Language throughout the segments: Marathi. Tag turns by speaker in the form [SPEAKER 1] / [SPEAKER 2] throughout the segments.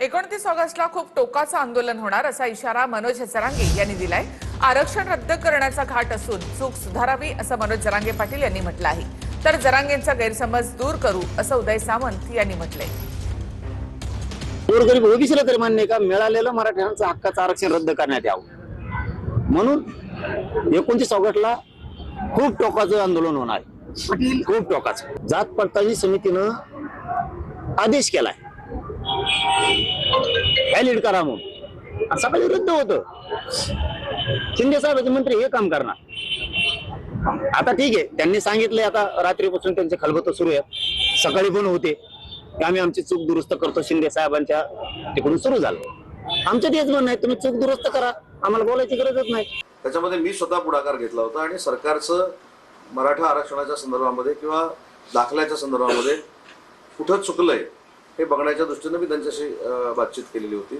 [SPEAKER 1] 29 ऑगस्टला खूप टोकाचं आंदोलन होणार असा इशारा मनोज जरांगे यांनी दिलाय। आरक्षण रद्द करण्याचा घाट असून चूक सुधारावी असं मनोज जरांगे पाटील यांनी म्हटलं आहे। तर जरांगेंचा गैरसमज दूर करू असं उदय सामंत यांनी म्हटलंय।
[SPEAKER 2] गोरगरीब ओबीसीला तर मान्य का मिळालेलं मराठ्यांचं हक्काचं आरक्षण रद्द करण्यात यावं म्हणून 29 ऑगस्टला खूप टोकाचं आंदोलन होणार आहे। खूप टोकाचं जात पडताळणी समितीनं आदेश केलाय व्हॅलिड करा म्हणून। सकाळी रद्द होतं, शिंदे साहेबांचे मंत्री हे काम करणार। आता ठीक आहे, त्यांनी सांगितलंय आता रात्रीपासून त्यांचे खलबत सुरू आहेत, सकाळी पण होते की आम्ही आमची चूक दुरुस्त करतो। शिंदे साहेबांच्या तिकडून सुरू झालं। आमचं तेच म्हणणं आहे, तुम्ही चूक दुरुस्त करा, आम्हाला बोलायची गरजच नाही।
[SPEAKER 3] त्याच्यामध्ये मी स्वतः पुढाकार घेतला होता आणि सरकारचं मराठा आरक्षणाच्या संदर्भामध्ये किंवा दाखल्याच्या संदर्भामध्ये कुठं चुकलंय हे बघण्याच्या दृष्टीने मी त्यांच्याशी बातचीत केलेली होती।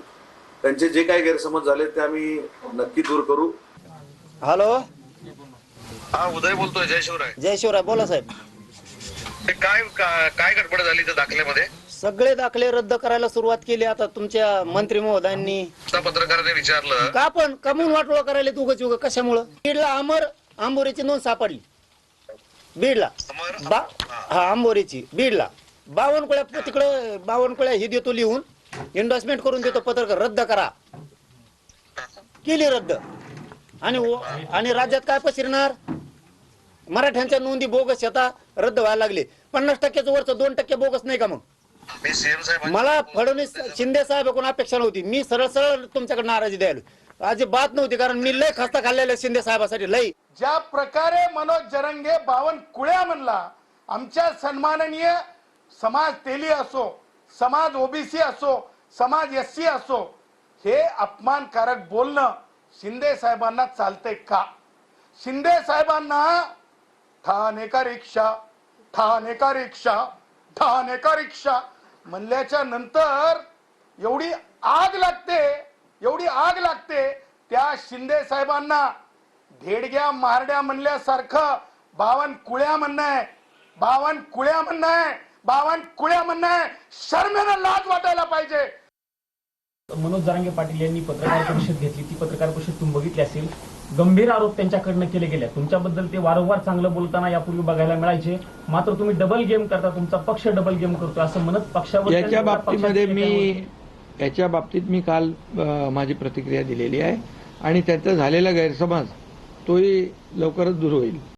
[SPEAKER 3] त्यांचे जे काही गैरसमज झाले ते आम्ही नक्की दूर करू।
[SPEAKER 2] हॅलो,
[SPEAKER 4] हा उदय बोलतोय। जय शिवराय।
[SPEAKER 2] जय शिवराय, बोला साहेब।
[SPEAKER 4] काय गडबड झाली त्या दाखल्यामध्ये?
[SPEAKER 2] सगळे दाखले रद्द करायला सुरुवात केली आता तुमच्या मंत्री महोदयांनी।
[SPEAKER 4] पत्रकाराने विचारलं
[SPEAKER 2] का पण कमून वाटोळा करायला उगाच उगा कशामुळं? बीडला आंबोरीची नोंद सापडली बीडला। हा आंबोरीची बीडला 52 कोळ्या तिकडे 52 कोळ्या ही देतो लिहून, एंडोर्समेंट करून देतो पत्रकार रद्द करा, केली रद्द। आणि राज्यात काय पसरणार? मराठ्यांच्या नोंदी बोगस येतात, रद्द व्हायला लागले। 50% वरचं 2% बोगस नाही का? मग
[SPEAKER 4] मी सीएम साहेब
[SPEAKER 2] मला फडणवीस शिंदे साहेबांकडून अपेक्षा नव्हती, मी सरळ सरळ तुमच्याकडे नाराजी द्यायला अजिबात नव्हती, कारण मी लय खस्ता खाल्लेला शिंदे साहेबासाठी लय।
[SPEAKER 5] ज्या प्रकारे मनोज जरांगे 52 कुळ्या म्हणला, आमच्या सन्माननीय समाज तेली असो, समाज ओबीसी असो, समाज एससी असो, हे अपमानकारक बोलणं शिंदे साहेबांना चालतंय का? शिंदे साहेबांना ठाणे का रिक्षा, ठाणे का रिक्षा, ठाणे का रिक्षा म्हणल्याच्या नंतर एवढी आग लागते त्या शिंदे साहेबांना धेडग्या मारड्या म्हणल्यासारखं 52 कुळ्या म्हणणं आहे, 52 कुळ्या म्हणणं आहे, 52 कुळ्या म्हणणं आहे। शर्मेनं लाज वाटायला पाहिजे।
[SPEAKER 6] मनोज जरांगे पाटील यांनी पत्रकार परिषद घेतली, ती पत्रकार परिषद तुम्ही बघितली असेल। गंभीर आरोप त्यांच्याकडनं केले गेले तुमच्याबद्दल। ते वारंवार चांगलं बोलताना यापूर्वी बघायला मिळायचे, मात्र तुम्ही डबल गेम करता, तुमचा पक्ष डबल गेम करतो असं म्हणत पक्षावर
[SPEAKER 7] याच्या बाबतीत मी काल माझी प्रतिक्रिया दिलेली आहे आणि त्याचा झालेला गैरसमज तोही लवकरच दूर होईल।